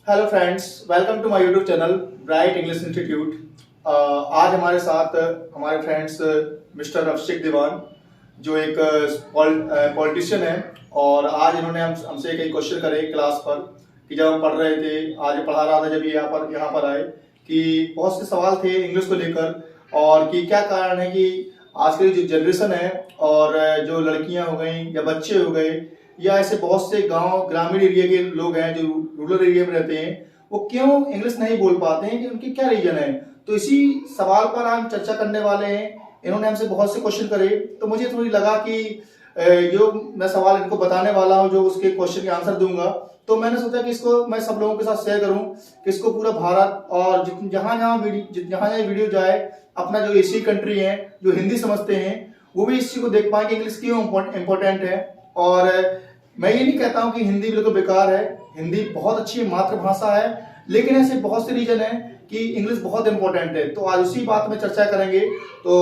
Hello friends, welcome to my YouTube channel Bright English Institute. आज हमारे साथ हमारे फ्रेंड्स मिस्टर अभिषेक दीवान जो एक पॉलिटिशियन है। और आज इन्होंने हमसे कई क्वेश्चन करे क्लास पर कि जब हम पढ़ रहे थे, आज पढ़ा रहा था जब ये यहाँ पर आए कि बहुत से सवाल थे इंग्लिश को लेकर और कि क्या कारण है कि आजकल जो जनरेशन है और जो लड़कियां हो गई या बच्चे हो गए या ऐसे बहुत से गांव ग्रामीण एरिया के लोग हैं जो रूरल एरिया में रहते हैं, वो क्यों इंग्लिश नहीं बोल पाते हैं, कि उनकी क्या रीजन है। तो इसी सवाल पर हम चर्चा करने वाले हैं। इन्होंने हमसे बहुत से क्वेश्चन करे तो मुझे थोड़ी लगा कि जो मैं सवाल इनको बताने वाला हूँ, जो उसके क्वेश्चन के आंसर दूंगा, तो मैंने सोचा कि इसको मैं सब लोगों के साथ शेयर करूं कि इसको पूरा भारत और जहां जहां वीडियो जाए, अपना जो एशियन कंट्री है जो हिंदी समझते हैं वो भी इस चीज को देख पाए कि इंग्लिश क्यों इंपॉर्टेंट है। और मैं ये नहीं कहता हूं कि हिंदी बिल्कुल बेकार है, हिंदी बहुत अच्छी मातृभाषा है, लेकिन ऐसे बहुत से रीजन है कि इंग्लिश बहुत इंपॉर्टेंट है। तो आज उसी बात में चर्चा करेंगे। तो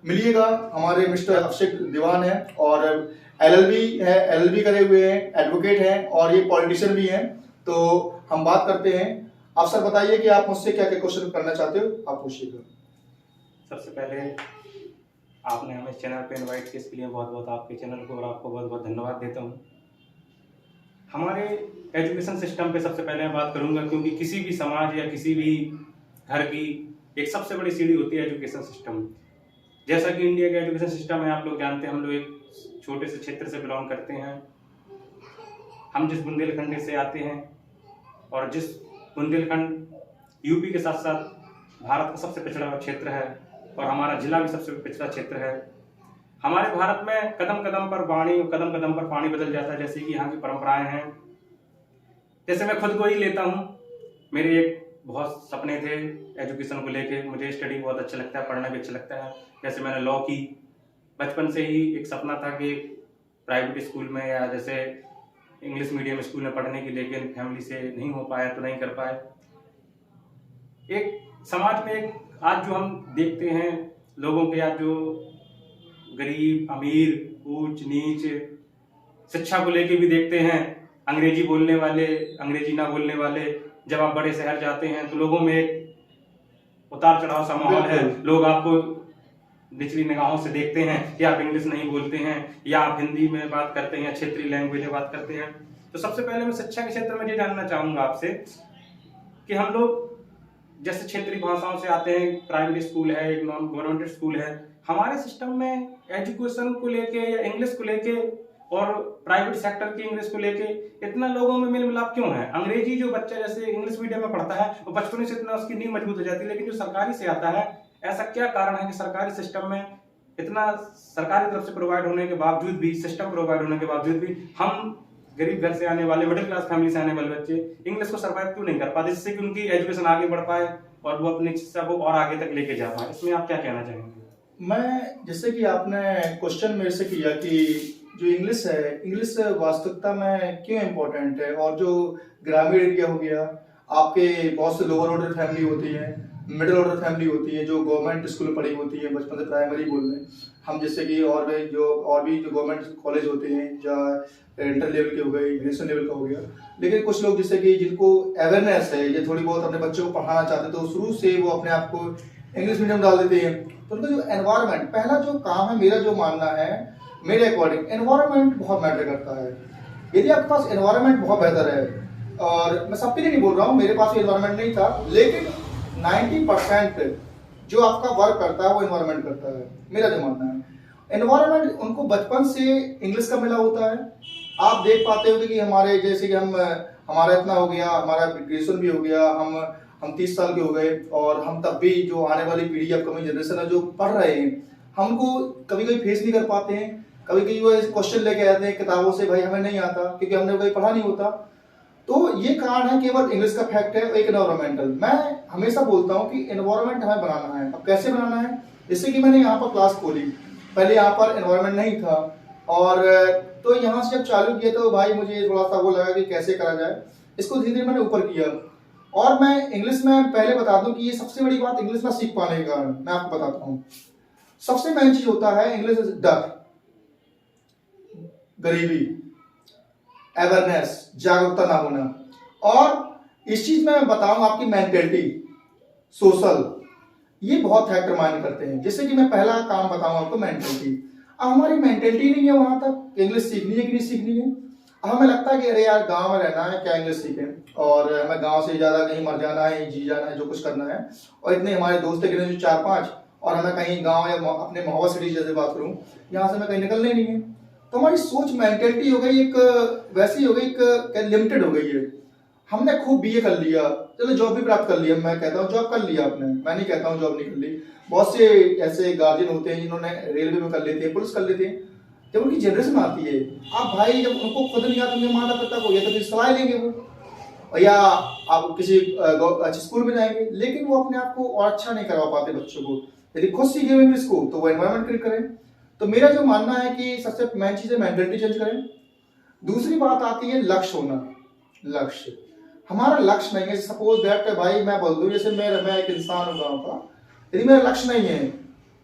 मिलिएगा, हमारे मिस्टर अभिषेक दीवान है और एलएलबी करे हुए हैं, एडवोकेट हैं और ये पॉलिटिशियन भी हैं। तो हम बात करते हैं। आप सर बताइए कि आप मुझसे क्या क्या क्वेश्चन करना चाहते हो, आप पूछिएगा। सबसे पहले आपने हमें चैनल पे इनवाइट किया, इसके लिए बहुत बहुत आपके चैनल को और आपको बहुत बहुत धन्यवाद देता हूँ। हमारे एजुकेशन सिस्टम पे सबसे पहले मैं बात करूँगा, क्योंकि किसी भी समाज या किसी भी घर की एक सबसे बड़ी सीढ़ी होती है एजुकेशन सिस्टम। जैसा कि इंडिया का एजुकेशन सिस्टम है, आप लोग जानते हैं, हम लोग एक छोटे से क्षेत्र से बिलोंग करते हैं। हम जिस बुंदेलखंड से आते हैं और जिस बुंदेलखंड यूपी के साथ साथ भारत का सबसे पिछड़ा हुआ क्षेत्र है और हमारा जिला भी सबसे पिछड़ा क्षेत्र है। हमारे भारत में कदम कदम पर वाणी और कदम कदम पर पानी बदल जाता है, जैसे कि यहाँ की परंपराएं हैं। जैसे मैं खुद को ही लेता हूँ, मेरे एक बहुत सपने थे एजुकेशन को लेके। मुझे स्टडी बहुत अच्छा लगता है, पढ़ना भी अच्छा लगता है। जैसे मैंने लॉ की, बचपन से ही एक सपना था कि प्राइवेट स्कूल में या जैसे इंग्लिश मीडियम स्कूल में पढ़ने की, लेकिन फैमिली से नहीं हो पाया तो नहीं कर पाए। एक समाज में एक आज जो हम देखते हैं लोगों के, आज जो गरीब अमीर ऊंच नीच शिक्षा को लेके भी देखते हैं, अंग्रेजी बोलने वाले, अंग्रेजी ना बोलने वाले। जब आप बड़े शहर जाते हैं तो लोगों में एक उतार चढ़ाव सा माहौल है। लोग आपको निचली निगाहों से देखते हैं कि आप इंग्लिश नहीं बोलते हैं या आप हिंदी में बात करते हैं या क्षेत्रीय लैंग्वेज में बात करते हैं। तो सबसे पहले मैं शिक्षा के क्षेत्र में ये जानना चाहूंगा आपसे कि हम लोग जैसे क्षेत्रीय भाषाओं से आते हैं, प्राइवेट स्कूल है, एक नॉन गवर्नमेंट स्कूल है, हमारे सिस्टम में एजुकेशन को लेके या इंग्लिश को लेके और प्राइवेट सेक्टर की इंग्लिश को लेके इतना लोगों में मेल मिलाप क्यों है? अंग्रेजी जो बच्चा जैसे इंग्लिश मीडियम में पढ़ता है वो बचपन से इतना उसकी नींव मजबूत हो जाती है, लेकिन जो सरकारी से आता है, ऐसा क्या कारण है कि सरकारी सिस्टम में इतना सरकारी तरफ से प्रोवाइड होने के बावजूद भी, सिस्टम प्रोवाइड होने के बावजूद भी, हम गरीब घर से आने वाले, मिडिल क्लास फैमिली से आने वाले बच्चे इंग्लिश को सर्वाइव क्यों नहीं कर पाते, जिससे कि उनकी एजुकेशन आगे बढ़ पाए और वो अपनी शिक्षा को और आगे तक लेके जा पाए? इसमें आप क्या कहना चाहेंगे? मैं, जैसे कि आपने क्वेश्चन मेरे से किया कि जो इंग्लिश है, इंग्लिश वास्तविकता में क्यों इम्पोर्टेंट है, और जो ग्रामीण एरिया हो गया, आपके बहुत से लोअर ऑर्डर फैमिली होती है, मिडिल ऑर्डर फैमिली होती है जो गवर्नमेंट स्कूल में पढ़ी होती है, बचपन से प्राइमरी बोल रहे हैं हम, जैसे कि और भी जो गवर्नमेंट कॉलेज होते हैं या इंटर लेवल के हो गए, ग्रेजुएशन लेवल का हो गया। लेकिन कुछ लोग जैसे कि जिनको अवेयरनेस है, ये थोड़ी बहुत अपने बच्चों को पढ़ाना चाहते हैं, तो शुरू से वो अपने आप को इंग्लिश मीडियम डाल देते हैं। तो उनका जो एनवायरनमेंट, पहला जो काम है, मेरा जो मानना है, मेरे अकॉर्डिंग एनवायरनमेंट बहुत मैटर करता है। यदि आपके पास एनवायरनमेंट बहुत बेहतर है, और मैं सबके लिए नहीं बोल रहा हूँ, मेरे पास एनवायरनमेंट नहीं था, लेकिन 90% जो आपका वर्क करता है वो एनवायरनमेंट करता है, मेरा जो मानना है। एनवायरनमेंट उनको बचपन से इंग्लिश का मिला होता है। आप देख पाते हो कि हमारे, जैसे कि हमारा इतना हो गया, हमारा ग्रेजुएशन भी हो गया, हम 30 साल के हो गए, और हम तब भी जो आने वाली पीढ़ी, अपकमिंग जनरेशन है जो पढ़ रहे हैं, हमको कभी कभी फेस नहीं कर पाते हैं। कभी कभी वो क्वेश्चन लेके आते हैं किताबों से, भाई हमें नहीं आता क्योंकि हमने कभी पढ़ा नहीं होता। तो ये कारण है, केवल इंग्लिश का फैक्ट है, एक एनवायरमेंटल। मैं हमेशा बोलता हूँ कि एनवायरनमेंट हमें बनाना है। अब कैसे बनाना है? जैसे कि मैंने यहाँ पर क्लास खोली, पहले यहाँ पर एनवायरनमेंट नहीं था, और तो यहाँ से जब चालू किया तो भाई मुझे थोड़ा सा वो लगा कि कैसे करा जाए, इसको धीरे धीरे मैंने ऊपर किया। और मैं इंग्लिश में पहले बता दूं कि ये सबसे बड़ी बात इंग्लिश में सीख पाने का कारण मैं आपको बताता हूँ। सबसे मेन चीज होता है इंग्लिश, डर, गरीबी, अवेयरनेस, जागरूकता ना होना, और इस चीज में मैं बताऊं आपकी मेंटेलिटी, सोशल, ये बहुत फैक्टर मायने करते हैं। जैसे कि मैं पहला काम बताऊं आपको, मेंटेलिटी। अब हमारी मेंटेलिटी नहीं है वहां तक इंग्लिश सीखनी है कि नहीं सीखनी है। अब हमें लगता है कि अरे यार गांव में रहना है, क्या इंग्लिश सीखें, और हमें गांव से ज्यादा कहीं मर जाना है, जी जाना है, जो कुछ करना है। और इतने हमारे दोस्त है गिने जो 4-5, और हमें कहीं गांव या अपने मोहब्बत सिटी जैसे बात करूं, यहाँ से हमें कहीं निकलना ही नहीं है। तो हमारी सोच, मेंटेलिटी हो गई एक वैसी, हो गई एक लिमिटेड हो गई है। हमने खूब बीए कर लिया, चलो जॉब भी प्राप्त कर लिया, मैं कहता हूँ जॉब कर लिया आपने, मैं नहीं कहता हूँ जॉब नहीं कर ली। बहुत से ऐसे गार्जियन होते हैं जिन्होंने रेलवे में कर लेते हैं, पुलिस कर लेते हैं। जब उनकी जनरेशन आती है, आप भाई जब उनको खुद नहीं आता उनके माता पिता को, या तो फिर सलाह लेंगे वो, और या आप किसी अच्छे स्कूल में जाएंगे, लेकिन वो अपने आप को और अच्छा नहीं करवा पाते बच्चों को। यदि खुद सीखे हुए इंग्लिश को तो वो एनवायरमेंट क्रिएट करें। तो मेरा जो मानना है कि सबसे मेन चीज है मेंटेलिटी चेंज करें। दूसरी बात आती है लक्ष्य होना। लक्ष्य, हमारा लक्ष्य नहीं है। सपोज दैट भाई मैं बोल दूं, जैसे मैं एक इंसान हूँ गाँव का, यदि मेरा लक्ष्य नहीं है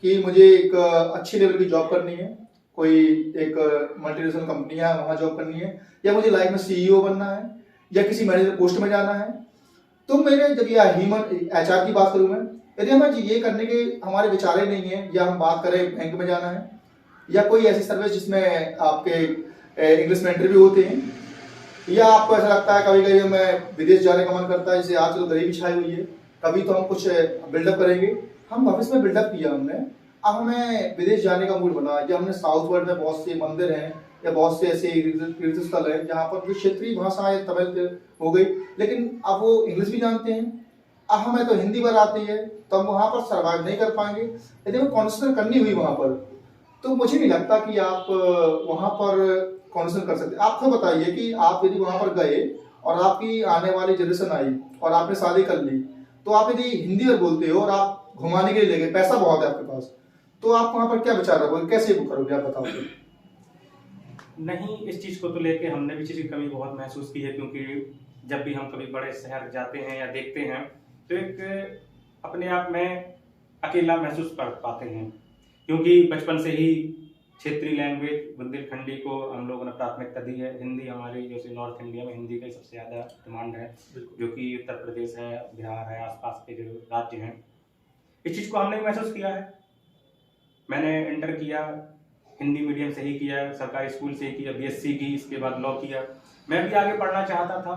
कि मुझे एक अच्छी लेवल की जॉब करनी है, कोई एक मल्टीनेशनल कंपनी है वहां जॉब करनी है, या मुझे लाइफ में सीईओ बनना है, या किसी मैनेजर पोस्ट में जाना है, तो मेरे जब यह ह्यूमन एचआर की बात करूं मैं, यदि हमें ये करने के हमारे विचार ही नहीं है, या हम बात करें बैंक में जाना है, या कोई ऐसी सर्विस जिसमें आपके इंग्लिश में इंटरव्यू होते हैं, या आपको ऐसा लगता है कभी कभी मैं विदेश जाने का मन करता है, जैसे आज तो गरीबी छाई हुई है, कभी तो हम कुछ बिल्डअप करेंगे। हम भविष्य में बिल्डअप किया हमने, अब हमें विदेश जाने का मूड बना, या हमने साउथ वर्ल्ड में बहुत से मंदिर हैं या बहुत से ऐसे तीर्थ स्थल हैं जहाँ पर जो क्षेत्रीय भाषा है तमिल हो गई, लेकिन अब वो इंग्लिश भी जानते हैं। अब हमें तो हिंदी पर आती है, तो हम वहाँ पर सर्वाइव नहीं कर पाएंगे। यदि हमें कॉन्सेंट्रेट करनी हुई वहाँ पर, तो मुझे नहीं लगता कि आप वहाँ पर कॉन्सेंट्रेट कर सकते। आप तो बताइए कि आप यदि वहाँ पर गए और आपकी आने वाली जनरेशन आई और आपने शादी कर ली, तो आप यदि हिंदी में बोलते हो और आप घुमाने के लिए ले गए, पैसा बहुत है आपके पास, तो आप वहाँ पर क्या विचार रखोगे, कैसे वो करोगे, आप बताओ। नहीं, इस चीज़ को तो लेके हमने भी चीज़ की कमी बहुत महसूस की है, क्योंकि जब भी हम कभी बड़े शहर जाते हैं या देखते हैं तो एक अपने आप में अकेला महसूस कर पाते हैं, क्योंकि बचपन से ही क्षेत्रीय लैंग्वेज बुंदेलखंडी को हम लोगों ने प्राथमिकता दी है। हिंदी हमारी जैसे नॉर्थ इंडिया में हिंदी का ही सबसे ज़्यादा डिमांड है, जो कि उत्तर प्रदेश है, बिहार है, आसपास के जो राज्य हैं। इस चीज़ को हमने भी महसूस किया है। मैंने इंटर किया हिंदी मीडियम से ही किया, सरकारी स्कूल से ही किया, बीएससी की, इसके बाद लॉ किया। मैं भी आगे पढ़ना चाहता था,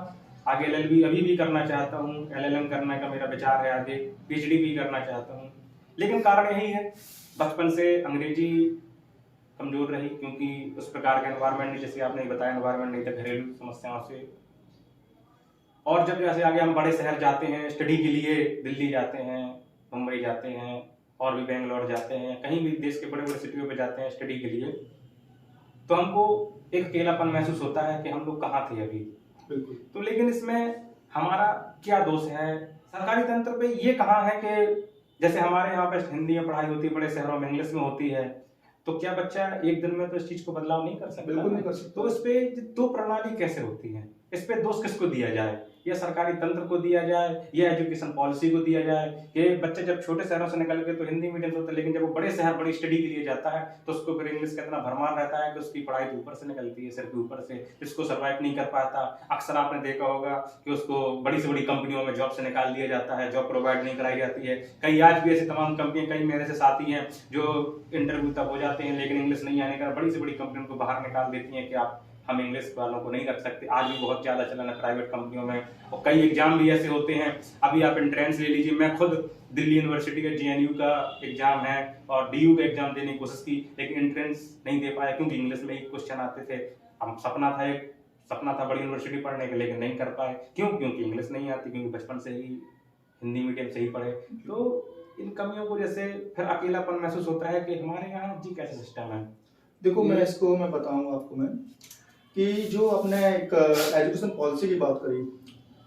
आगे एलएलबी अभी भी करना चाहता हूँ, एलएलएम करने का मेरा विचार है, आगे पीएचडी भी करना चाहता हूँ। लेकिन कारण यही है, बचपन से अंग्रेजी कमजोर रही, क्योंकि उस प्रकार का एनवायरनमेंट नहीं, जैसे आपने बताया एनवायरनमेंट नहीं था, घरेलू समस्याओं से। और जब जैसे आगे हम बड़े शहर जाते हैं स्टडी के लिए, दिल्ली जाते हैं, मुंबई जाते हैं, और भी बेंगलोर जाते हैं, कहीं भी देश के बड़े बड़े सिटियों पे जाते हैं स्टडी के लिए, तो हमको एक अकेलापन महसूस होता है कि हम लोग कहाँ थे अभी। बिल्कुल। तो लेकिन इसमें हमारा क्या दोष है? सरकारी तंत्र पे ये कहाँ है कि जैसे हमारे यहाँ पे हिंदी में पढ़ाई होती है, बड़े शहरों में इंग्लिश में होती है, तो क्या बच्चा एक दिन में तो इस चीज को बदलाव नहीं कर सकता? बिल्कुल नहीं कर सकता। तो इस पे दो प्रणाली कैसे होती है, इस पे दोष किसको दिया जाए? या सरकारी तंत्र को दिया जाए, या एजुकेशन पॉलिसी को दिया जाए? कि बच्चे जब छोटे शहरों से निकल के तो हिंदी मीडियम से होता है, लेकिन जब वो बड़े शहर बड़ी स्टडी के लिए जाता है तो उसको फिर इंग्लिश का इतना भरमार रहता है कि उसकी पढ़ाई तो ऊपर से निकलती है, सिर के ऊपर से, जिसको सर्वाइव नहीं कर पाता। अक्सर आपने देखा होगा कि उसको बड़ी से बड़ी कंपनियों में जॉब से निकाल दिया जाता है, जॉब प्रोवाइड नहीं कराई जाती है। कई आज भी ऐसी तमाम कंपनियां, कई मेरे से साथी हैं जो इंटरव्यू तक हो जाते हैं, लेकिन इंग्लिश नहीं आने का बड़ी से बड़ी कंपनियों को बाहर निकाल देती हैं कि आप, हम इंग्लिश वालों को नहीं रख सकते। आज भी बहुत ज़्यादा चलन है प्राइवेट कंपनियों में, और कई एग्जाम भी ऐसे होते हैं। अभी आप एंट्रेंस ले लीजिए, मैं खुद दिल्ली यूनिवर्सिटी का जेएनयू का एग्जाम है और डीयू का एग्जाम देने की कोशिश की, लेकिन एंट्रेंस नहीं दे पाया, क्योंकि इंग्लिश में ही क्वेश्चन आते थे। हम सपना था बड़ी यूनिवर्सिटी पढ़ने का, लेकिन नहीं कर पाए। क्यों? क्योंकि इंग्लिश नहीं आती, क्योंकि बचपन से ही हिंदी मीडियम से ही पढ़े। तो इन कमियों को जैसे फिर अकेलापन महसूस होता है कि हमारे यहाँ जी कैसे सिस्टम है। देखो मैं बताऊंगा आपको मैं कि जो अपने एक एजुकेशन पॉलिसी की बात करी,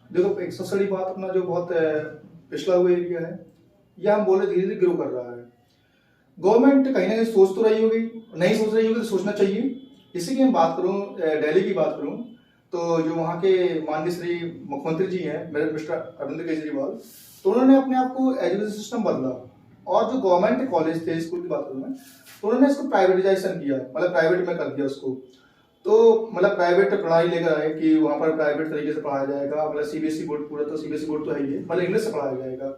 देखो एक सबसे बड़ी बात अपना जो बहुत पिछड़ा हुआ एरिया है, यह हम बोले धीरे धीरे ग्रो कर रहा है। गवर्नमेंट कहीं ना कहीं सोच तो रही होगी, नहीं सोच रही होगी तो सोचना चाहिए। इसी की मैं बात करूं, दिल्ली की बात करूं, तो जो वहाँ के माननीय श्री मुख्यमंत्री जी हैं मेरे मिस्टर अरविंद केजरीवाल, तो उन्होंने अपने आप को एजुकेशन सिस्टम बदला, और जो गवर्नमेंट कॉलेज थे, स्कूल की बात करूं मैं, तो उन्होंने इसको प्राइवेटाइजेशन किया, मतलब प्राइवेट में कर दिया उसको। तो मतलब प्राइवेट प्रणाली लेकर आए कि वहाँ पर प्राइवेट तरीके से पढ़ाया जाएगा, मतलब सीबीएसई बोर्ड, पूरा तो सीबीएसई बोर्ड तो है ही है, मतलब इंग्लिश से पढ़ाया जाएगा,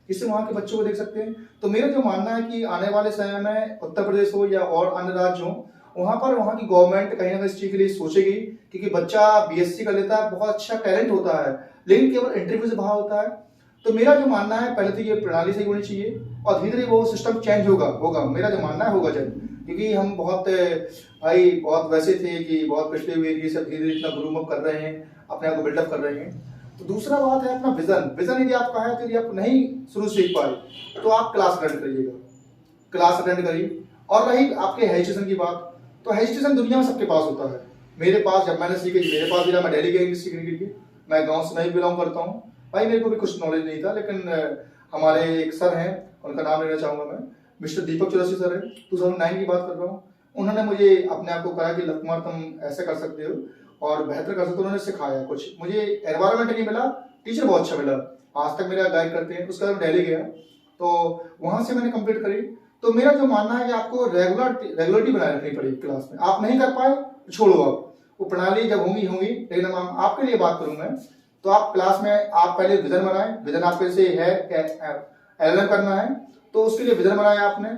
इससे वहाँ के बच्चों को देख सकते हैं। तो मेरा जो मानना है कि आने वाले समय में उत्तर प्रदेश हो या और अन्य राज्य हो, वहाँ पर वहाँ की गवर्नमेंट कहीं ना कहीं इस चीज के लिए सोचेगी, क्योंकि बच्चा बीएससी कर लेता है, बहुत अच्छा टैलेंट होता है, लेकिन केवल इंटरव्यू से बाहर होता है। तो मेरा जो मानना है, पहले तो ये प्रणाली सही होनी चाहिए और धीरे धीरे वो सिस्टम चेंज होगा मेरा जो मानना है होगा जब, क्योंकि हम बहुत भाई बहुत वैसे थे कि बहुत पिछले हुए ये सब धीरे धीरे इतना ग्रूम अप कर रहे हैं, अपने आप को बिल्डअप कर रहे हैं। तो दूसरा बात है अपना विजन यदि आपका है, तो यदि आप नहीं शुरू से सीख पाए तो आप क्लास अटेंड करिएगा, क्लास अटेंड करिए। और रही आपके हेजिटेशन की बात, तो हेजिटेशन दुनिया में सबके पास होता है। मेरे पास जब मैंने सीखी, मेरे पास भी, मैं दिल्ली गया इंग्लिश सीखने के लिए, मैं गांव से नहीं बिलोंग करता हूँ भाई, मेरे को भी कुछ नॉलेज नहीं था, लेकिन हमारे एक सर हैं, उनका नाम लेना चाहूंगा मैं, मिस्टर दीपक चौरसी सर है, 2009 की बात कर रहा हूँ। उन्होंने मुझे अपने आप को कहा कि लकुमार तुम ऐसे कर सकते हो और बेहतर कर सकते हो, उन्होंने सिखाया कुछ, मुझे एनवायरमेंट नहीं मिला, टीचर बहुत अच्छा मिला, आज तक मेरा गाइड करते हैं। उसके बाद दिल्ली गया, तो वहां से मैंने कंप्लीट करी। तो मेरा जो मानना है कि आपको रेगुलरिटी बनाए रखनी पड़ेगी क्लास में, आप नहीं कर पाए तो छोड़ो, आप वो प्रणाली जब होंगी, लेकिन हम आपके लिए बात करूं मैं, तो आप क्लास में आप पहले विजन बनाएं, विजन आपके से है एलएलएम करना है, तो उसके लिए विजन बनाया आपने।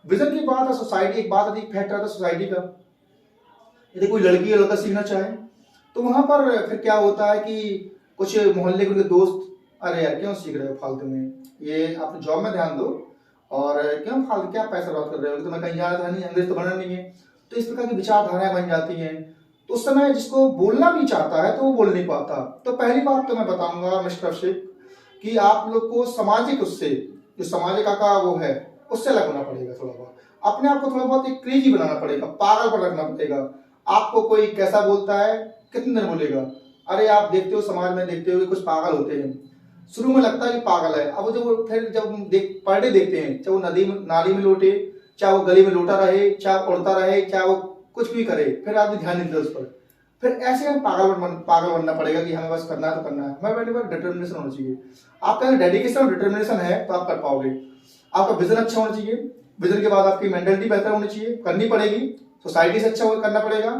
विजन की बात है सोसाइटी, एक बात अधिक फैक्टर आता है सोसाइटी का, यदि कोई लड़की या लड़का सीखना चाहे तो वहां पर फिर क्या होता है कि कुछ मोहल्ले के दोस्त, अरे यार क्यों सीख रहे हो फालतू में, ये आप जॉब में ध्यान दो, और क्यों फालतू क्या पैसा बर्बाद कर रहे हो, तुम्हें कहीं जाना था नहीं, अंग्रेज तो बनना नहीं है। तो इस प्रकार की विचारधाराएं बन जाती हैं। तो उस समय जिसको बोलना भी चाहता है तो वो बोल नहीं पाता। तो पहली बात तो मैं बताऊंगा मिस्टर अभिषेक कि आप लोग को सामाजिक, उससे जो सामाजिक का वो है उससे अलग होना पड़ेगा, थोड़ा बहुत अपने आप को थोड़ा बहुत एक क्रेजी बनाना पड़ेगा, पागल पर रखना पड़ेगा। आपको कोई कैसा बोलता है, कितने दिन बोलेगा, अरे आप देखते हो समाज में, देखते हो कि कुछ पागल होते हैं, शुरू में लगता है कि पागल है, अब जब फिर जब पर डे देखते हैं, चाहे वो नदी में नाली में लोटे, चाहे वो गली में लोटा रहे, चाहे उड़ता रहे, चाहे वो कुछ भी करे, फिर आदमी ध्यान नहीं देता उस पर। फिर ऐसे हम पागल बनना पड़ेगा कि हमें बस करना है तो करना है। हमें पहले बार डिटर्मिनेशन होना चाहिए। आपका अगर डेडिकेशन और डिटर्मिनेशन है तो आप कर पाओगे। आपका विजन अच्छा होना चाहिए, विजन के बाद आपकी मेंटलिटी बेहतर होनी चाहिए, करनी पड़ेगी, सोसाइटी से अच्छा करना पड़ेगा,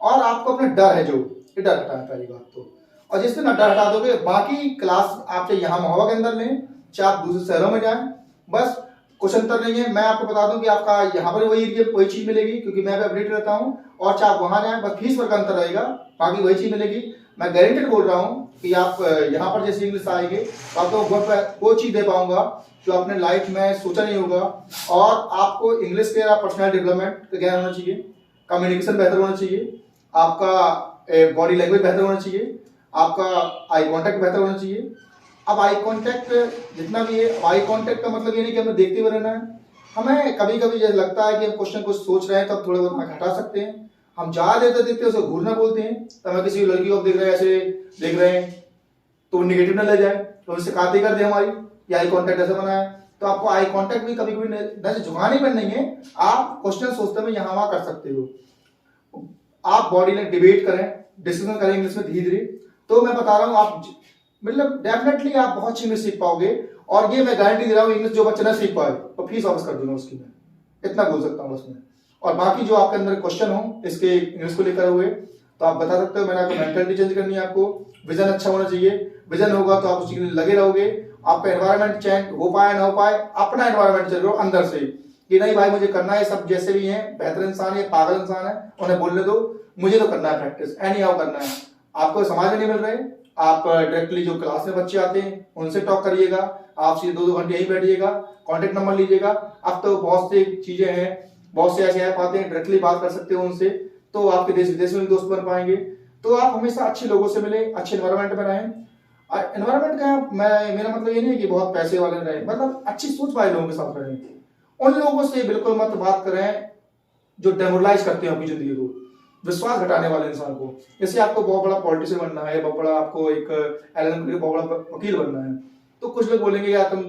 और आपको अपना डर है जो, ये डर हटाना पहली बात तो। और जिस दिन डर हटा दोगे, बाकी क्लास आप चाहे यहाँ महोबा के अंदर लें, चाहे आप दूसरे शहरों में जाएं, बस कुछ अंतर नहीं है। मैं आपको बता दूं कि आपका यहाँ पर वही चीज मिलेगी, क्योंकि मैं भी अपडेट रहता हूँ, और चाहे आप वहां जाएं, बस फीस पर का अंतर रहेगा, बाकी वही चीज मिलेगी। मैं गारंटेड बोल रहा हूँ कि आप यहाँ पर जैसे इंग्लिश आएंगे तो आपको वो चीज दे पाऊंगा जो आपने लाइफ में सोचा नहीं होगा। और आपको इंग्लिश के पर्सनल डेवलपमेंट का ज्ञान होना चाहिए, कम्युनिकेशन बेहतर होना चाहिए, आपका बॉडी लैंग्वेज बेहतर होना चाहिए, आपका आई कॉन्टैक्ट बेहतर होना चाहिए। अब आई कांटेक्ट जितना भी है, आई कांटेक्ट का मतलब ये नहीं कि हमें देखते हुए रहना है। हमें कभी कभी जैसे लगता है कि हम क्वेश्चन को सोच रहे हैं, तब थोड़े बहुत आंख हटा सकते हैं। हम ज्यादा देर तक देखते हैं, उसे घूरना बोलते हैं। तो हमें किसी लड़की को देख रहे हैं, ऐसे देख रहे हैं तो निगेटिव ना ले जाए, तो उससे काते कर दे हमारी, या आई कॉन्टेक्ट ऐसा बना है। तो आपको आई कॉन्टेक्ट भी कभी कभी वैसे झुकाने पर नहीं है, आप क्वेश्चन सोचते हुए यहाँ वहां कर सकते हो। आप बॉडी में डिबेट करें, डिस्कशन करें इंग्लिश में धीरे धीरे, तो मैं बता रहा हूँ आप मतलब डेफिनेटली आप बहुत अच्छी इंग्लिश सीख पाओगे। और ये मैं गारंटी दे रहा हूँ, इंग्लिश जो बच्चा ना सीख पाए तो फीस वापस कर दूंगा उसकी, मैं इतना बोल सकता हूँ बस मैं। और बाकी जो आपके अंदर क्वेश्चन हो इसके इंग्लिश को लेकर हुए तो आप बता सकते हो। मैंने आपको मेंटलिटी चेंज करनी है, आपको विजन अच्छा होना चाहिए, विजन होगा तो आप उसी के लिए लगे रहोगे। आपका एनवायरमेंट चेंज हो पाए ना हो पाए, अपना एनवायरमेंट चेंज करो अंदर से कि नहीं भाई मुझे करना है, सब जैसे भी हैं बेहतर इंसान है, पागल इंसान है, उन्हें बोलने दो, मुझे तो करना है प्रैक्टिस, एनी हाउ करना है। आपको समाज में नहीं मिल रहे, आप डायरेक्टली जो क्लास में बच्चे आते हैं उनसे टॉक करिएगा, आप सीधे 2-2 घंटे यहीं बैठिएगा, कॉन्टेक्ट नंबर लीजिएगा। अब तो बहुत सी चीजें हैं, बहुत से ऐसे ऐप आते हैं, डायरेक्टली बात कर सकते हो उनसे, तो आपके देश विदेश में भी दोस्त बन पाएंगे। तो आप हमेशा अच्छे लोगों से मिले, अच्छे एनवायरमेंट में रहें। एनवायरमेंट का मेरा मतलब ये नहीं है कि बहुत पैसे वाले रहें, मतलब अच्छी सोच वाले लोगों के साथ रहें। उन लोगों से बिल्कुल मत बात करें जो डेमोरलाइज करते हैं अपनी जिंदगी को, विश्वास घटाने वाले इंसान को। जैसे आपको बहुत बड़ा पॉलिटिशियन बनना है, बहुत बड़ा आपको एक एलएलएम बहुत बड़ा वकील बनना है, तो कुछ लोग बोलेंगे यार तुम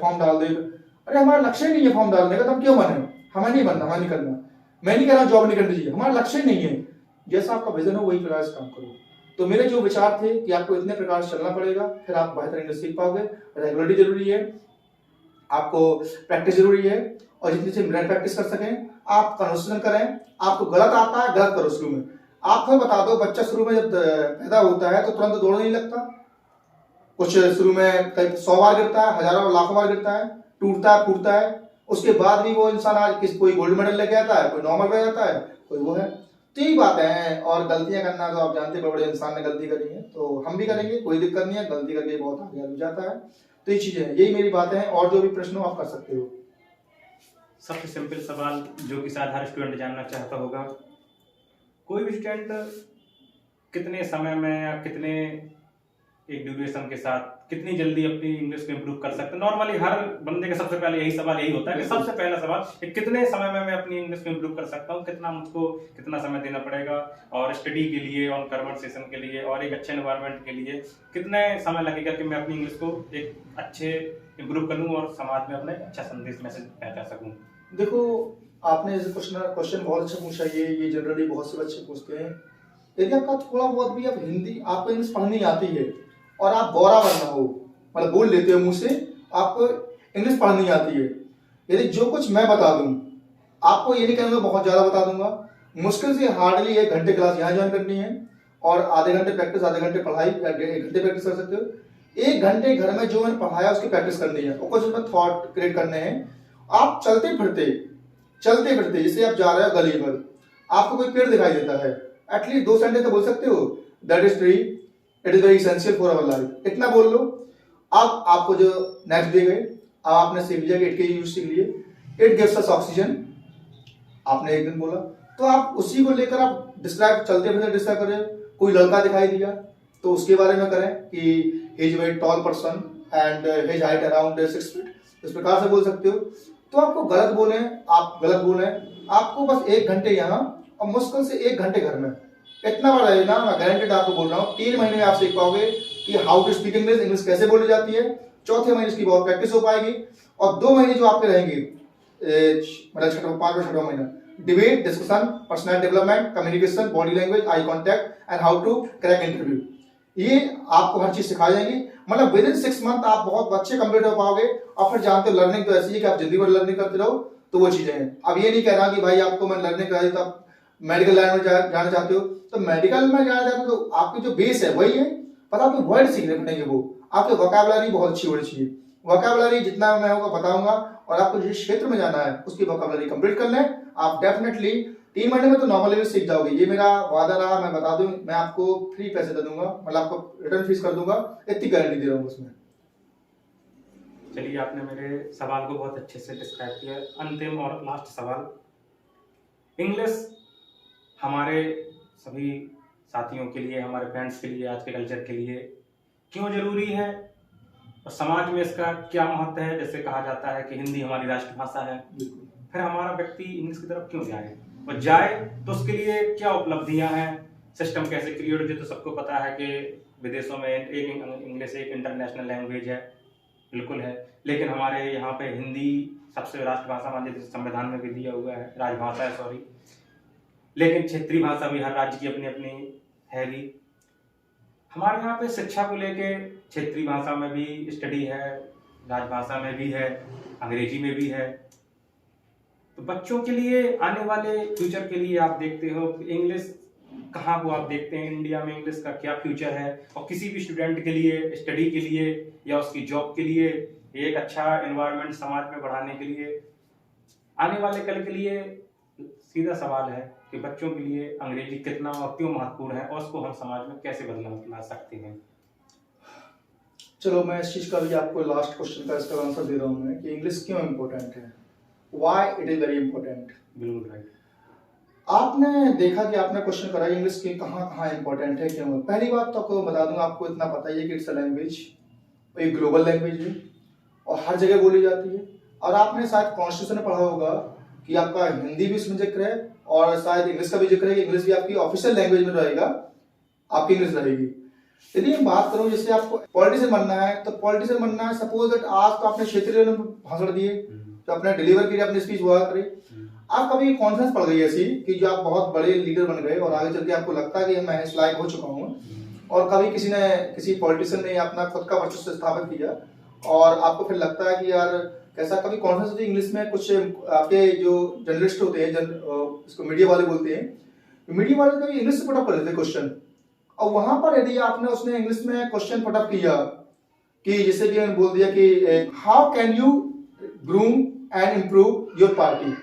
फॉर्म डाल दो, अरे हमारा लक्ष्य नहीं है फॉर्म डालने का, तुम क्यों बने, हमें नहीं बनना, हमें नहीं करना, मैं नहीं कह रहा जॉब नहीं करनी चाहिए, हमारा लक्ष्य नहीं है। जैसा आपका विजन हो वही प्रकार से काम करो। तो मेरे जो विचार थे कि आपको इतने प्रकार से चलना पड़ेगा, फिर आप बेहतर इंग्लिश सीख पाओगे। रेगुलरिटी जरूरी है, आपको प्रैक्टिस जरूरी है, और जितनी से मिरर प्रैक्टिस कर सकें, आप कन्वर्सेशन करें। आपको गलत आता है गलत करो शुरू में, आप हमें बता दो, बच्चा शुरू में जब पैदा होता है तो तुरंत दौड़ नहीं लगता, कुछ शुरू में कई 100 बार गिरता है, हजारों लाखों बार गिरता है, टूटता है, फूटता है, उसके बाद भी वो इंसान आज कोई गोल्ड मेडल लेके आता है, कोई नॉर्मल रह जाता है, कोई वो है। तो यही बातें हैं। और गलतियां करना तो आप जानते हैं, बड़े बड़े इंसान ने गलती करी है तो हम भी करेंगे, कोई दिक्कत नहीं है, गलती करके बहुत आगे हो जाता है। तो ये चीजें हैं, यही मेरी बातें हैं। और जो भी प्रश्न हो आप कर सकते हो। सबसे सिंपल सवाल जो कि शायद हर स्टूडेंट जानना चाहता होगा, कोई भी स्टूडेंट कितने समय में या कितने एक ड्यूरेशन के साथ कितनी जल्दी अपनी इंग्लिश को इम्प्रूव कर सकते हैं? नॉर्मली हर बंदे का सबसे पहले यही सवाल यही होता है कि सबसे पहला सवाल कि कितने समय में मैं अपनी इंग्लिश को इम्प्रूव कर सकता हूँ, कितना समय देना पड़ेगा, और स्टडी के लिए और कन्वर्सेशन के लिए और एक अच्छे एनवायरनमेंट के लिए कितने समय लगेगा कि मैं अपनी इंग्लिश को एक अच्छे इम्प्रूव कर लूँ और समाज में अपना एक अच्छा संदेश मैसेज पहुंचा सकूँ? देखो, आपने जैसे क्वेश्चन बहुत अच्छा पूछा। ये जनरली बहुत से बच्चे पूछते हैं। यदि आपका थोड़ा बहुत भी आप हिंदी, आपको इंग्लिश पढ़नी आती है और आप बराबर ना हो, मतलब बोल लेते हो मुंह से, आपको इंग्लिश पढ़नी आती है, यदि जो कुछ मैं बता दूं, आपको ये नहीं कहूँगा बहुत ज्यादा बता दूंगा, मुश्किल से हार्डली 1 घंटे क्लास यहाँ ज्वाइन करनी है और आधे घंटे प्रैक्टिस, आधे घंटे पढ़ाई, या 1 घंटे प्रैक्टिस कर सकते हो। 1 घंटे घर में जो मैंने पढ़ाया उसकी प्रैक्टिस करनी है और कुछ उसमें थॉट क्रिएट करने हैं। आप चलते फिरते जैसे आप जा रहे हो गली पर, आपको कोई पेड़ दिखाई देता है, एटलीस्ट 2 सेंटेंस तो बोल सकते हो, that is tree, it is very essential for our life, इतना बोल लो। अब आपको जो नेक्स्ट दे गए, अब आपने सीख लिया कि इट के यूज सीख लिए, इट गिव्स अस ऑक्सीजन, आपने एक दिन बोला, तो आप उसी को लेकर आप डिस्क्राइब, चलते फिरते डिस्क्राइब करें। कोई लड़का दिखाई दिया तो उसके बारे में करें कि he is very tall person and his height around 6 feet, इस प्रकार से बोल सकते हो। तो आपको गलत बोले, आप गलत बोले, आपको बस 1 घंटे यहाँ और मुश्किल से 1 घंटे घर में, इतना बड़ा है ना, मैं गारंटेड आपको बोल रहा हूँ 3 महीने में आप सीख पाओगे कि how to speak English, English कैसे बोली जाती है। चौथे महीने इसकी बहुत प्रैक्टिस हो पाएगी और 2 महीने जो आपके रहेंगे, मतलब 5वां महीना, debate, discussion, personal development, communication, body language, eye contact and how to crack interview, ये आपको हर चीज सिखाई जाएगी। मतलब विद इन 6 मंथ आप बहुत अच्छे कंप्लीट हो पाओगे। और फिर जानते हो लर्निंग तो ऐसी है कि आप जिंदगी भर लर्निंग करते रहो, तो वो चीजें हैं। अब ये नहीं कह रहा कि भाई आपको मैं लर्निंग करा दी तो आप मेडिकल लाइन में जाना चाहते हो, तो मेडिकल में जाना चाहते हो तो आपकी जो बेस है वही है, पर आपको वर्ड सीखने पड़ेंगे, वो आपकी वोकैबुलरी बहुत अच्छी होनी चाहिए। वोकैबुलरी जितना मैं होगा बताऊंगा, और आपको जिस क्षेत्र में जाना है उसकी वोकैबुलरी कंप्लीट कर लें, आप डेफिनेटली 3 महीने में तो नॉर्मल इंग्लिश सीख जाओगे। ये मेरा वादा रहा, मैं बता दूं, मैं आपको फ्री पैसे दे दूंगा, मतलब आपको रिटर्न फीस कर दूंगा, इतनी गारंटी दे रहा हूँ उसमें। चलिए, आपने मेरे सवाल को बहुत अच्छे से डिस्क्राइब किया। अंतिम और लास्ट सवाल, इंग्लिश हमारे सभी साथियों के लिए, हमारे फ्रेंड्स के लिए, आज के कल्चर के लिए क्यों जरूरी है और समाज में इसका क्या महत्व है? जैसे कहा जाता है कि हिंदी हमारी राष्ट्रभाषा है, फिर हमारा व्यक्ति इंग्लिश की तरफ क्यों जाए, और जाए तो उसके लिए क्या उपलब्धियां हैं, सिस्टम कैसे क्रिएट होते? तो सबको पता है कि विदेशों में इंग्लिश एक इंटरनेशनल लैंग्वेज है, बिल्कुल है, लेकिन हमारे यहाँ पे हिंदी सबसे राष्ट्रभाषा मान लीजिए, संविधान में भी दिया हुआ है, राजभाषा है, सॉरी, लेकिन क्षेत्रीय भाषा भी हर राज्य की अपनी अपनी है भी। हमारे यहाँ पे शिक्षा को लेके क्षेत्रीय भाषा में भी स्टडी है, राजभाषा में भी है, अंग्रेजी में भी है। तो बच्चों के लिए, आने वाले फ्यूचर के लिए आप देखते हो इंग्लिश कहाँ को आप देखते हैं, इंडिया में इंग्लिश का क्या फ्यूचर है, और किसी भी स्टूडेंट के लिए, स्टडी के लिए या उसकी जॉब के लिए, एक अच्छा एनवायरनमेंट समाज में बढ़ाने के लिए, आने वाले कल के लिए सीधा सवाल है कि बच्चों के लिए अंग्रेजी कितना और क्यों महत्वपूर्ण है, और उसको हम समाज में कैसे बदलाव ला सकते हैं? चलो, मैं इस चीज का भी आपको लास्ट क्वेश्चन का इसका आंसर दे रहा हूँ मैं, कि इंग्लिश क्यों इम्पोर्टेंट है, why it is very important. बिल्कुल राइट। आपने देखा कि आपने क्वेश्चन करा इंग्लिश की कहाँ कहाँ इंपॉर्टेंट है, क्यों है। पहली बात तो आपको बता दूंगा, आपको इतना पता ही है कि इट्स अ लैंग्वेज, एक ग्लोबल लैंग्वेज है और हर जगह बोली जाती है। और आपने शायद कॉन्स्टिट्यूशन में पढ़ा होगा कि आपका हिंदी भी उसमें जिक्र है और शायद इंग्लिश का भी जिक्र है कि इंग्लिश भी आपकी ऑफिशियल लैंग्वेज में रहेगा, आपकी इंग्लिश रहेगी। यदि मैं बात करूं, जैसे आपको पॉलिटिशियन बनना है, तो पॉलिटिशियन बनना है, सपोज दैट आज तो आपने क्षेत्रीय लेवल में भाषण दिए, तो आपने डिलीवर किया, अपनी स्पीच हुआ करी, आप कभी कॉन्फिडेंस पड़ गई ऐसी कि जो आप बहुत बड़े लीडर बन गए और आगे चल के आपको लगता है कि मैं इस लायक हो चुका हूँ, और कभी किसी पॉलिटिशियन ने अपना खुद का वर्चस्व स्थापित किया और आपको फिर लगता है कि यार कैसा, कभी कॉन्फिडेंस होती है इंग्लिश में। कुछ आपके जो जर्नलिस्ट होते हैं, इसको मीडिया वाले बोलते हैं, तो मीडियम वाले कभी इंग्लिश से पुटअप कर देते क्वेश्चन, और वहां पर यदि आपने उसने इंग्लिश में क्वेश्चन पुटअप किया कि जैसे कि मैंने बोल दिया कि how can you groom and improve your party,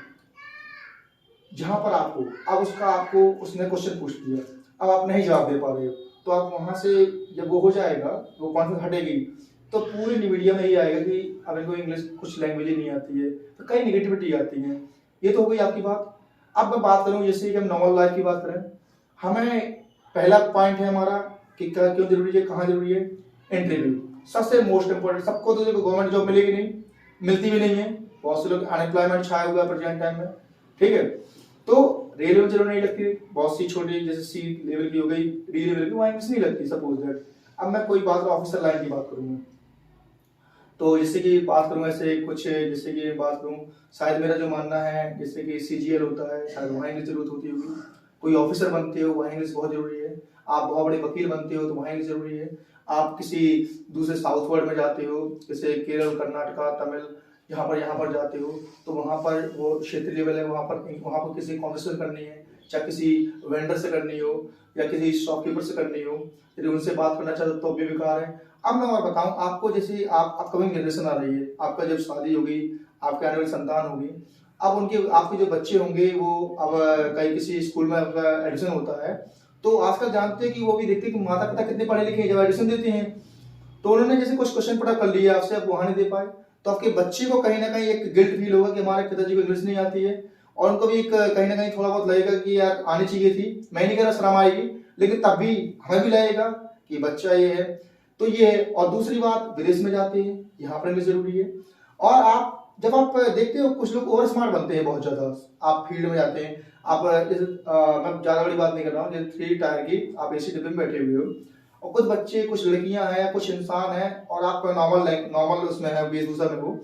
जहां पर आपको उसने क्वेश्चन पूछ दिया, अब आप नहीं जवाब दे पा रहे हो, तो आप वहां से जब वो हो जाएगा, वो कॉन्फिडेंस हटेगी, तो पूरी मीडिया में ही आएगा कि अब इनको इंग्लिश कुछ लैंग्वेज ही नहीं आती है, तो कई निगेटिविटी आती है। ये तो हो गई आपकी बात। अब मैं बात करूं जैसे कि हम नॉर्मल लाइफ की बात करें, हमें पहला पॉइंट है हमारा कि क्या क्यों जरूरी है, कहाँ जरूरी है, इंटरव्यू सबसे मोस्ट इंपोर्टेंट। सबको तो देखो गवर्नमेंट जॉब मिलेगी नहीं, मिलती भी नहीं है, बहुत से लोग अनएम्प्लॉयमेंट छाया हुआ है प्रेजेंट टाइम में, ठीक है। तो रेलवे में जरूर नहीं लगती, बहुत सी छोटी जैसे सी लेवल की हो गई, डी लेवल की, वहाँ इंग्लिश नहीं लगती सपोज दैट। अब मैं कोई बात ऑफिसर लाइन की बात करूंगा, तो जैसे कि बात करूं ऐसे कुछ, जैसे कि बात करूं शायद मेरा जो मानना है जैसे कि सीजीएल होता है, शायद वहाँ इंग्लिश जरूरत होती होगी। कोई ऑफिसर बनते हो वहाँ इंग्लिश बहुत जरूरी है। आप बहुत बड़े वकील बनते हो तो वहाँ इंग्लिश जरूरी है। आप किसी दूसरे साउथ वर्ल्ड में जाते हो, जैसे केरल, कर्नाटका, तमिल, यहाँ पर जाते हो, तो वहाँ पर वो क्षेत्रीय लेवल है, वहाँ पर किसी कॉन्वर्सेशन करनी है, चाहे किसी वेंडर से करनी हो या किसी शॉपकीपर से करनी हो, यदि उनसे बात करना चाहते हो तो भी बेकार है। अब मैं और बताऊं आपको, जैसे आप अपकमिंग जनरेशन आ रही है, आपका जब शादी होगी, आपके आने वाली संतान होगी, अब आपके जो बच्चे होंगे वो अब कहीं किसी स्कूल में आपका एडमिशन होता है, तो आजकल जानते हैं कि वो भी देखते हैं कि माता पिता कितने पढ़े लिखे हैं, जब एडमिशन देते हैं तो उन्होंने जैसे कुछ क्वेश्चन पढ़ा कर लिया आपसे, आप वहां नहीं दे पाए, तो आपके बच्चे को कहीं ना कहीं एक गिल्ट फील होगा कि हमारे पिताजी को इंग्लिश नहीं आती है, और उनको भी एक कहीं ना कहीं थोड़ा बहुत लगेगा कि यार आनी चाहिए थी। मैं नहीं कह रहा शर्म आएगी, लेकिन तब भी हमें भी लगेगा कि बच्चा ये है, तो ये है। और दूसरी बात, विदेश में जाते हैं, यहाँ पर इंग्लिश जरूरी है। और जब आप देखते हो कुछ लोग ओवर स्मार्ट बनते हैं बहुत ज्यादा, आप फील्ड में जाते हैं, आप मैं ज्यादा बड़ी बात नहीं कर रहा हूँ, जैसे 3 टायर की आप एसी डिब्बे में बैठे हुए हो, और कुछ बच्चे, कुछ लड़कियां हैं, कुछ इंसान हैं, और आप नॉर्मल उसमें है, वेशभूषा में हो,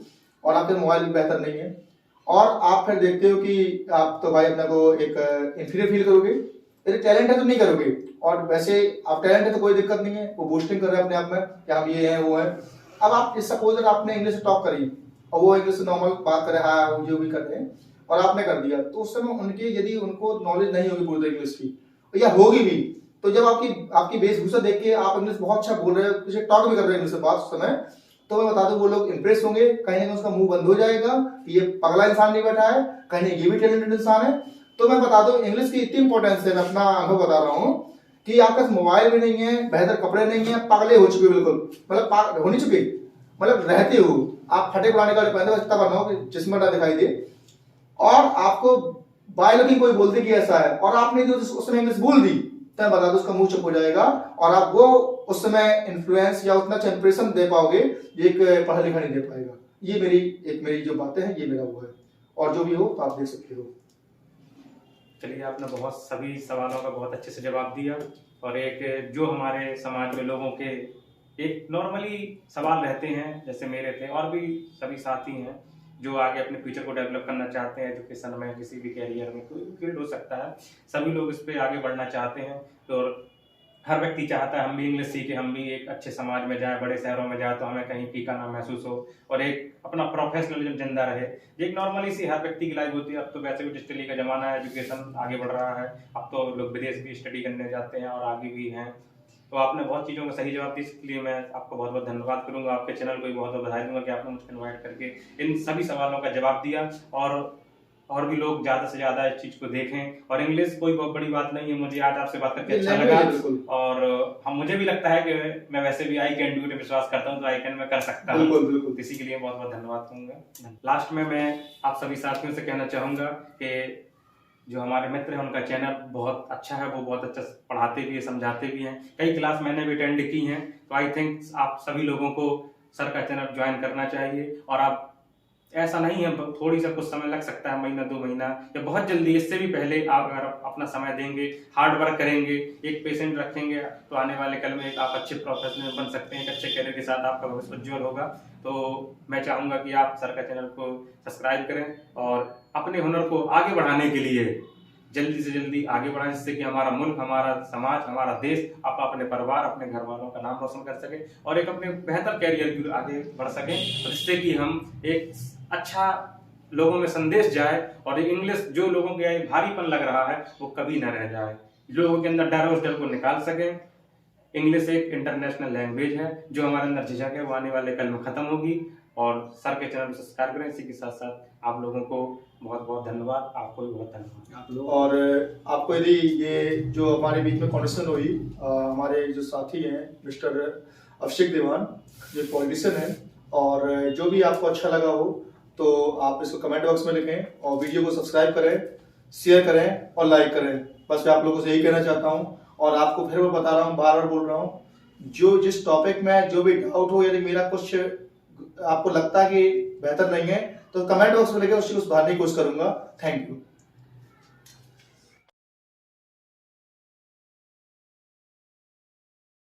और आपके मोबाइल भी बेहतर नहीं है, और आप फिर देखते हो कि आप तो भाई अपने को एक इंफीरियर फील करोगे, यदि टैलेंट है तो नहीं करोगे, और वैसे आप टैलेंट है तो कोई दिक्कत नहीं है, वो बूस्टिंग कर रहे हैं अपने आप में कि हम ये हैं वो हैं। अब आप सपोज आपने इंग्लिश टॉक करी और वो इंग्लिश नॉर्मल बात करे, हाँ जो भी कर रहे हैं, और आपने कर दिया, तो उस समय उनकी यदि उनको नॉलेज नहीं होगी पूरी इंग्लिश की, या होगी भी, तो जब आपकी वेशभूषा देख के आप इंग्लिश बहुत अच्छा बोल रहे हो, टॉक भी कर रहे हैं इंग्लिश बात समय, तो मैं बता दूं वो लोग इंप्रेस होंगे, कहीं ना कहीं उसका मुंह बंद हो जाएगा कि ये पगला इंसान नहीं बैठा है, कहीं ये भी टैलेंटेड इंसान है। तो मैं बता दूं इंग्लिश की इतनी इंपॉर्टेंस है, मैं अपना अनुभव बता रहा हूँ कि आपके पास मोबाइल भी नहीं है, बेहतर कपड़े नहीं है, पगले हो चुके बिल्कुल, मतलब हो नहीं चुके, मतलब रहते हो आप फटे पुराने कपड़े पहनते हो, इतना बनाओ कि जिस्म ना दिखाई दे, और आपको बाय लुकिंग कोई बोलते कि ऐसा है, और आपने जो उस समय इंग्लिश बोल दी, तो मैं बता दूं उसका मुंह चुप हो जाएगा, और आप वो उस समय इन्फ्लुएंस या उतना इंप्रेशन दे पाओगे जो एक पढ़ा लिखा नहीं दे पाएगा। ये मेरी जो बातें हैं, ये मेरा वो है, और जो भी हो तो आप देख सकते हो। चलिए, आपने बहुत सभी सवालों का बहुत अच्छे से जवाब दिया, और एक जो हमारे समाज में लोगों के एक नॉर्मली सवाल रहते हैं, जैसे मेरे थे और भी सभी साथी हैं जो आगे अपने फ्यूचर को डेवलप करना चाहते हैं, एजुकेशन में, किसी भी कैरियर में, कोई भी फील्ड हो सकता है, सभी लोग इस पे आगे बढ़ना चाहते हैं। तो हर व्यक्ति चाहता है हम भी इंग्लिश सीखे, हम भी एक अच्छे समाज में जाएं, बड़े शहरों में जाएं तो हमें कहीं फीका ना महसूस हो, और एक अपना प्रोफेशनलिज्म जिंदा रहे। ये एक नॉर्मली सी हर व्यक्ति की लाइफ होती है। अब तो वैसे भी डिजिटली का जमाना है, एजुकेशन आगे बढ़ रहा है, अब तो लोग विदेश भी स्टडी करने जाते हैं और आगे भी हैं। तो आपने बहुत चीज़ों का सही जवाब दिया, इसके लिए मैं आपको बहुत बहुत धन्यवाद करूंगा। आपके चैनल को भी बहुत बहुत बधाई दूंगा कि आपने मुझको इन्वाइट करके इन सभी सवालों का जवाब दिया, और भी लोग ज़्यादा से ज़्यादा इस चीज़ को देखें। और इंग्लिश कोई बहुत बड़ी बात नहीं है, मुझे आज आपसे बात करके अच्छा लगा, और मुझे भी लगता है कि मैं वैसे भी आई कैन डू इट विश्वास करता हूँ, तो आई कैन मैं कर सकता हूँ। इसी के लिए बहुत बहुत धन्यवाद दूंगा। लास्ट में मैं आप सभी साथियों से कहना चाहूँगा कि जो हमारे मित्र हैं उनका चैनल बहुत अच्छा है, वो बहुत अच्छा पढ़ाते भी है, समझाते भी हैं, कई क्लास मैंने भी अटेंड की हैं। तो आई थिंक आप सभी लोगों को सर का चैनल ज्वाइन करना चाहिए। और आप ऐसा नहीं है, थोड़ी सा कुछ समय लग सकता है, महीना 2 महीना या बहुत जल्दी, इससे भी पहले आप अगर अपना समय देंगे, हार्ड वर्क करेंगे, एक पेशेंट रखेंगे, तो आने वाले कल में एक आप अच्छे प्रोफेशनल बन सकते हैं, एक अच्छे कैरियर के साथ आपका भविष्य उज्ज्वल होगा। तो मैं चाहूँगा कि आप सर का चैनल को सब्सक्राइब करें और अपने हुनर को आगे बढ़ाने के लिए जल्दी से जल्दी आगे बढ़ाएं, जिससे कि हमारा मुल्क, हमारा समाज, हमारा देश, आप अपने परिवार, अपने घर वालों का नाम रोशन कर सके और एक अपने बेहतर कैरियर की आगे बढ़ सकें, जिससे कि हम एक अच्छा लोगों में संदेश जाए और ये इंग्लिश जो लोगों के भारीपन लग रहा है वो कभी ना रह जाए, लोगों के अंदर डर उस डर को निकाल सकें। इंग्लिश एक इंटरनेशनल लैंग्वेज है, जो हमारे अंदर झिझक है वो आने वाले कल में खत्म होगी। और सर के चैनल को सब्सक्राइब करें। इसी के साथ साथ आप लोगों को बहुत बहुत धन्यवाद, आपको भी बहुत धन्यवाद। और आपको यदि ये जो हमारे बीच में कॉन्वर्सेशन हुई, हमारे जो साथी हैं मिस्टर अभिषेक देवान, जो पॉलिटिशियन है, और जो भी आपको अच्छा लगा हो तो आप इसको कमेंट बॉक्स में लिखें और वीडियो को सब्सक्राइब करें, शेयर करें और लाइक करें। बस मैं आप लोगों से यही कहना चाहता हूँ। और आपको फिर मैं बता रहा हूँ, बार बार बोल रहा हूँ, जो जिस टॉपिक में जो भी डाउट हो, यदि मेरा कुछ आपको लगता है कि बेहतर नहीं है तो कमेंट बॉक्स में लिखें, उससे कुछ सुधारने की कोशिश करूंगा। Thank you.